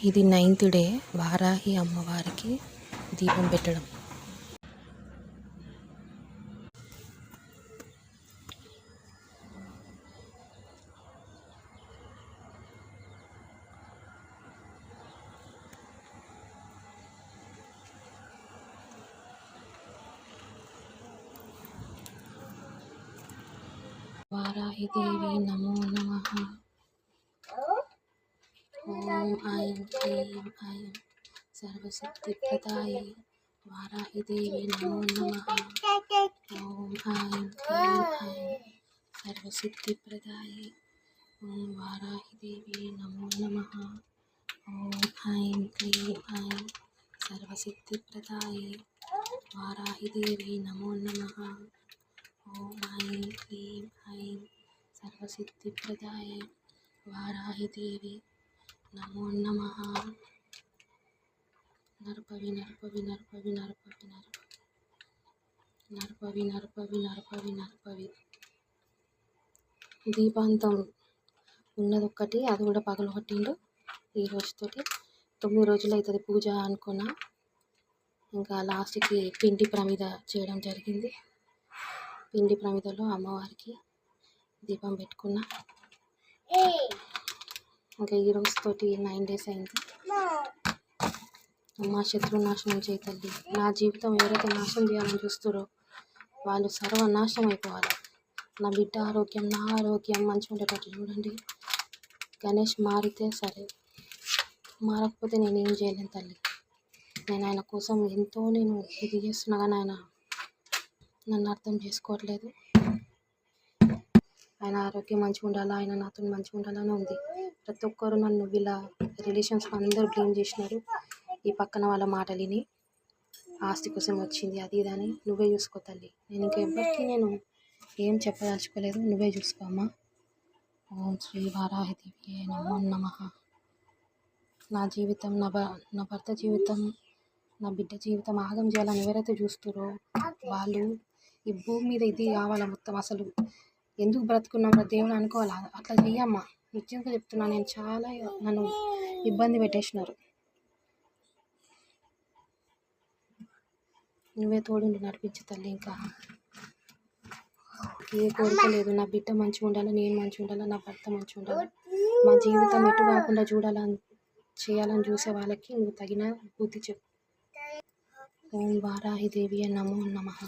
ఇది 9th day Varahi అమ్మవారికి దీపం పెట్టడం. వారాహి దేవి నమో నమః. ఓం ఐం క్లీం ఐం సర్వసిద్ధిప్రదాయే వారాహి దేవి నమో నమః. ఓం ఐం క్లీం ఐం సర్వసిద్ధిప్రదాయే ఓం వారాహి దేవి నమో నమః. ఓం ఐం క్లీం ఐం సర్వసిద్ధిప్రదాయే వారాహి దేవి నమో నమః. ఓం ఐం క్లీం ఐం సర్వసిద్ధిప్రదాయే వారాహి దేవి నమో నమః. నర్పవి నర్పవి నర్పవి నర్పవి నర్పవి నర్పవి నర్పవి నర్పవి. దీపాంతం ఉన్నదొక్కటి, అది కూడా పగలగొట్టిండు. ఈ రోజుతోటి 9 రోజులు అవుతుంది పూజ అనుకున్నా. ఇంకా లాస్ట్కి పిండి ప్రమిద చేయడం జరిగింది. పిండి ప్రమిదలో అమ్మవారికి దీపం పెట్టుకున్నా. ఇంకా ఈ రోజుతోటి 9 days అయింది. అమ్మ శత్రునాశనం చేయి తల్లి. నా జీవితం ఎవరైతే నాశనం చేయాలని చూస్తారో వాళ్ళు సర్వనాశనం అయిపోవాలి. నా బిడ్డ ఆరోగ్యం, నా ఆరోగ్యం మంచిగా ఉండేటట్టు చూడండి. గణేష్ మారితే సరే, మారకపోతే నేనేం చేయలేను తల్లి. నేను ఆయన కోసం ఎంతో ఇది చేస్తున్నా కానీ ఆయన నన్ను అర్థం చేసుకోవట్లేదు. ఆయన ఆరోగ్యం మంచిగా ఉండాలా, ఆయన నాతో మంచిగా ఉండాలని ఉంది. ప్రతి ఒక్కరు నన్ను వీళ్ళ రిలేషన్స్ అందరూ బ్లేమ్ చేసినారు. ఈ పక్కన వాళ్ళ మాటలు విని ఆస్తి కోసం వచ్చింది అది ఇది అని. నువ్వే చూసుకో తల్లి. నేను ఇంకా ఎవరికి ఏం చెప్పదలుచుకోలేదు. నువ్వే చూసుకో అమ్మా. ఓం శ్రీ వారాహి దేవి నమో నమః. నా జీవితం, నా భర్త జీవితం, నా బిడ్డ జీవితం ఆగం చేయాలని ఎవరైతే చూస్తారో వాళ్ళు ఈ భూమి మీద ఇది కావాలా మొత్తం. అసలు ఎందుకు బ్రతుకున్నామో దేవుడు అనుకోవాలా. అట్లా చెయ్యమ్మా. నిజంగా చెప్తున్నా. నేను చాలా నన్ను ఇబ్బంది పెట్టేసినారు. నువ్వే తోడుండి నడిపించు తల్లి. ఇంకా ఏ కోరిక లేదు. నా బిడ్డ మంచిగా ఉండాలి, నేను మంచిగా ఉండాలి, నా భర్త మంచిగా ఉండాలి, మా జీవితం ఎటు కాకుండా చేయాలని చూసే వాళ్ళకి నువ్వు తగిన బుద్ధి చెప్పు. ఓం వారాహి దేవి నమో నమః.